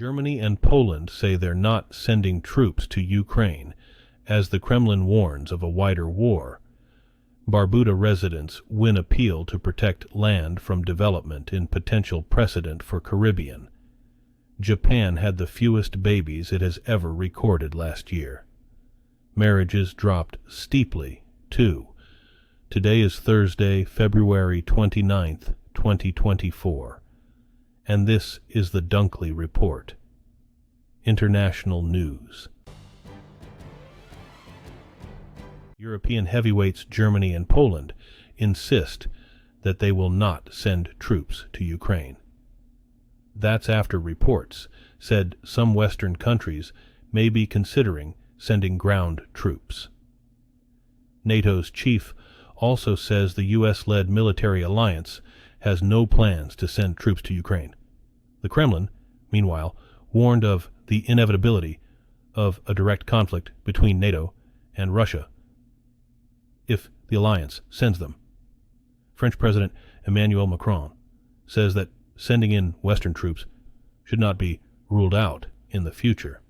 Germany and Poland say they're not sending troops to Ukraine, as the Kremlin warns of a wider war. Barbuda residents win appeal to protect land from development in potential precedent for Caribbean. Japan had the fewest babies it has ever recorded last year. Marriages dropped steeply, too. Today is Thursday, February 29th, 2024. And this is the Dunkley Report. International news. European heavyweights Germany and Poland insist that they will not send troops to Ukraine. That's after reports said some Western countries may be considering sending ground troops. NATO's chief also says the U.S.-led military alliance has no plans to send troops to Ukraine. The Kremlin, meanwhile, warned of the inevitability of a direct conflict between NATO and Russia if the alliance sends them. French President Emmanuel Macron says that sending in Western troops should not be ruled out in the future.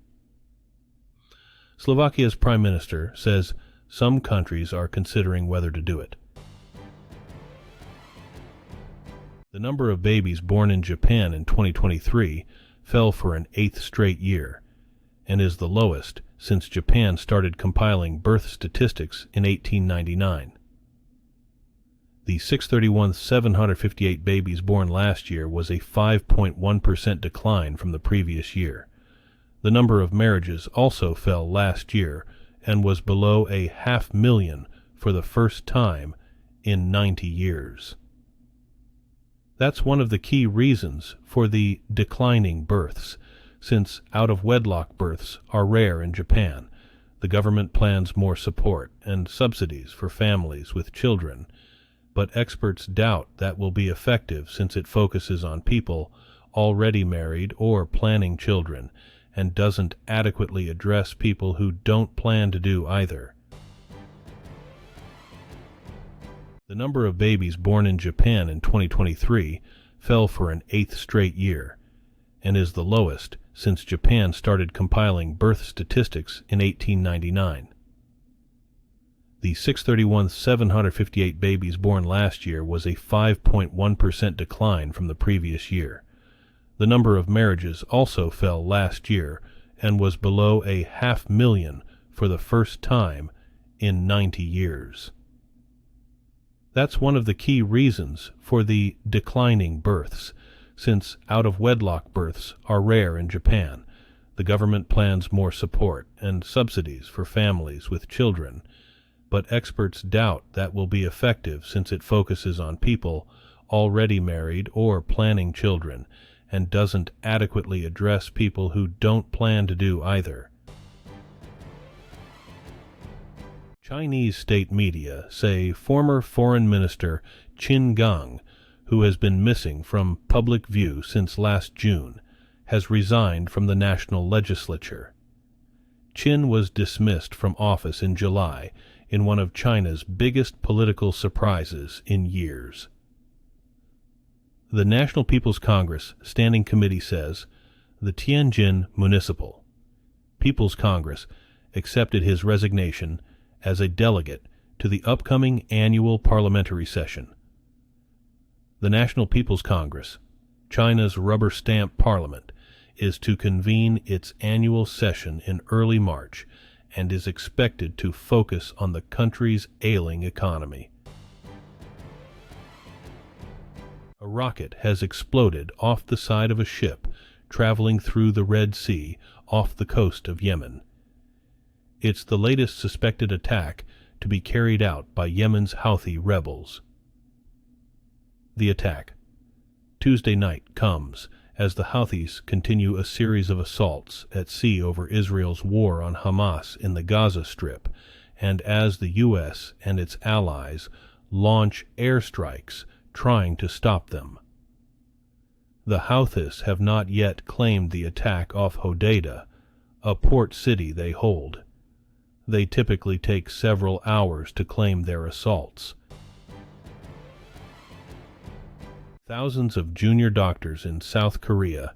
Slovakia's prime minister says some countries are considering whether to do it. The number of babies born in Japan in 2023 fell for an 8th straight year and is the lowest since Japan started compiling birth statistics in 1899. The 631,758 babies born last year was a 5.1% decline from the previous year. The number of marriages also fell last year and was below 500,000 for the first time in 90 years. That's one of the key reasons for the declining births, since out-of-wedlock births are rare in Japan. The government plans more support and subsidies for families with children, but experts doubt that will be effective since it focuses on people already married or planning children and doesn't adequately address people who don't plan to do either. The number of babies born in Japan in 2023 fell for an 8th straight year and is the lowest since Japan started compiling birth statistics in 1899. The 631,758 babies born last year was a 5.1% decline from the previous year. The number of marriages also fell last year and was below 500,000 for the first time in 90 years. That's one of the key reasons for the declining births, since out-of-wedlock births are rare in Japan. The government plans more support and subsidies for families with children, but experts doubt that will be effective since it focuses on people already married or planning children and doesn't adequately address people who don't plan to do either. Chinese state media say former Foreign Minister Qin Gang, who has been missing from public view since last June, has resigned from the national legislature. Qin was dismissed from office in July in one of China's biggest political surprises in years. The National People's Congress Standing Committee says the Tianjin Municipal People's Congress accepted his resignation as a delegate to the upcoming annual parliamentary session. The National People's Congress, China's rubber-stamp parliament, is to convene its annual session in early March and is expected to focus on the country's ailing economy. A rocket has exploded off the side of a ship traveling through the Red Sea off the coast of Yemen. It's the latest suspected attack to be carried out by Yemen's Houthi rebels. The attack, Tuesday night, comes as the Houthis continue a series of assaults at sea over Israel's war on Hamas in the Gaza Strip, and as the U.S. and its allies launch airstrikes trying to stop them. The Houthis have not yet claimed the attack off Hodeidah, a port city they hold. They typically take several hours to claim their assaults. Thousands of junior doctors in South Korea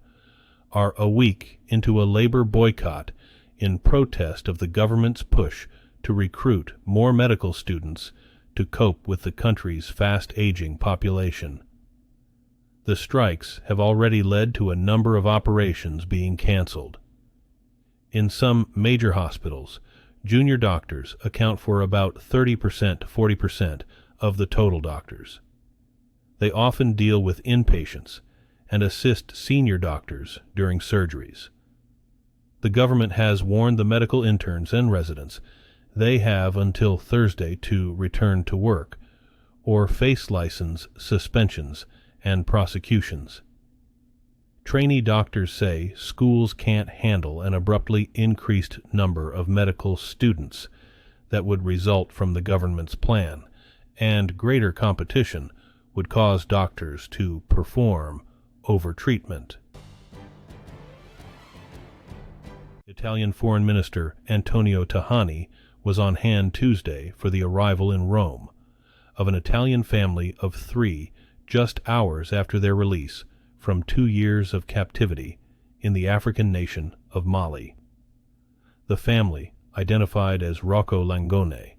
are a week into a labor boycott in protest of the government's push to recruit more medical students to cope with the country's fast-aging population. The strikes have already led to a number of operations being canceled. In some major hospitals, junior doctors account for about 30% to 40% of the total doctors. They often deal with inpatients and assist senior doctors during surgeries. The government has warned the medical interns and residents they have until Thursday to return to work, or face license suspensions and prosecutions. Trainee doctors say schools can't handle an abruptly increased number of medical students that would result from the government's plan, and greater competition would cause doctors to perform overtreatment. Italian Foreign Minister Antonio Tajani was on hand Tuesday for the arrival in Rome of an Italian family of 3 just hours after their release from 2 years of captivity in the African nation of Mali. The family, identified as Rocco Langone,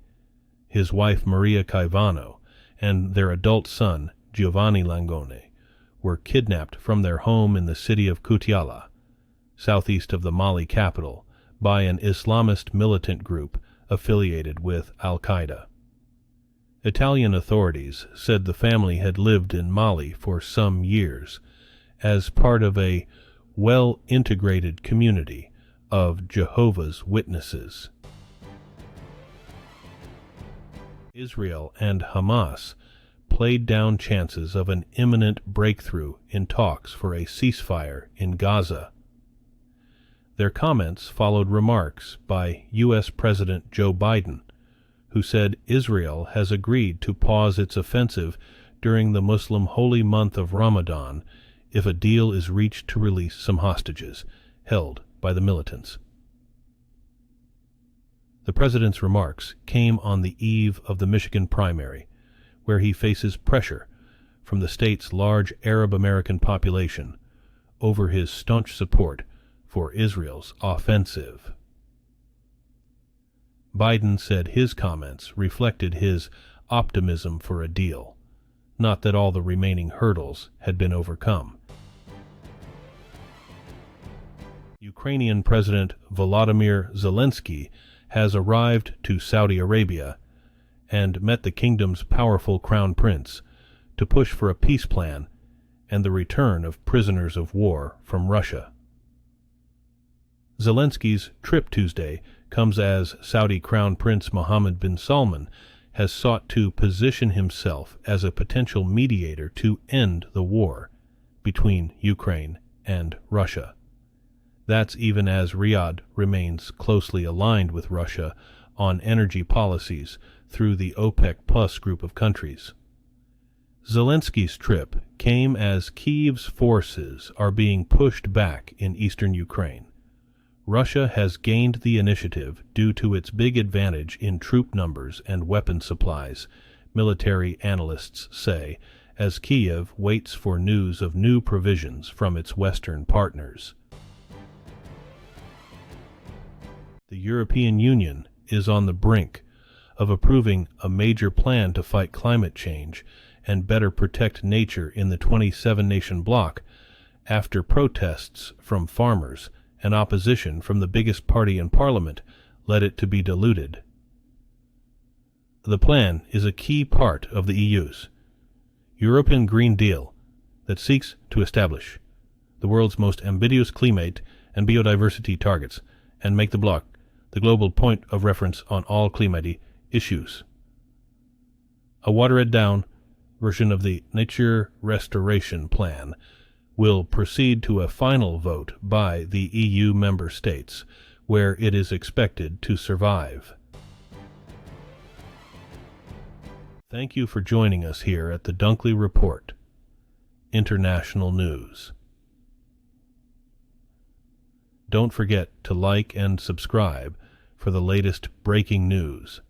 his wife Maria Caivano, and their adult son Giovanni Langone, were kidnapped from their home in the city of Kutiala, southeast of the Mali capital, by an Islamist militant group affiliated with Al-Qaeda. Italian authorities said the family had lived in Mali for some years as part of a well-integrated community of Jehovah's Witnesses. Israel and Hamas played down chances of an imminent breakthrough in talks for a ceasefire in Gaza. Their comments followed remarks by U.S. President Joe Biden, who said Israel has agreed to pause its offensive during the Muslim holy month of Ramadan if a deal is reached to release some hostages held by the militants. The president's remarks came on the eve of the Michigan primary, where he faces pressure from the state's large Arab-American population over his staunch support for Israel's offensive. Biden said his comments reflected his optimism for a deal, not that all the remaining hurdles had been overcome. Ukrainian President Volodymyr Zelensky has arrived to Saudi Arabia and met the kingdom's powerful crown prince to push for a peace plan and the return of prisoners of war from Russia. Zelensky's trip Tuesday comes as Saudi Crown Prince Mohammed bin Salman has sought to position himself as a potential mediator to end the war between Ukraine and Russia. That's even as Riyadh remains closely aligned with Russia on energy policies through the OPEC Plus group of countries. Zelensky's trip came as Kyiv's forces are being pushed back in eastern Ukraine. Russia has gained the initiative due to its big advantage in troop numbers and weapon supplies, military analysts say, as Kyiv waits for news of new provisions from its Western partners. The European Union is on the brink of approving a major plan to fight climate change and better protect nature in the 27-nation bloc after protests from farmers and opposition from the biggest party in Parliament led it to be diluted. The plan is a key part of the EU's European Green Deal that seeks to establish the world's most ambitious climate and biodiversity targets and make the bloc the global point of reference on all climate issues. A watered-down version of the Nature Restoration Plan will proceed to a final vote by the EU member states, where it is expected to survive. Thank you for joining us here at the Dunkley Report, International News. Don't forget to like and subscribe for the latest breaking news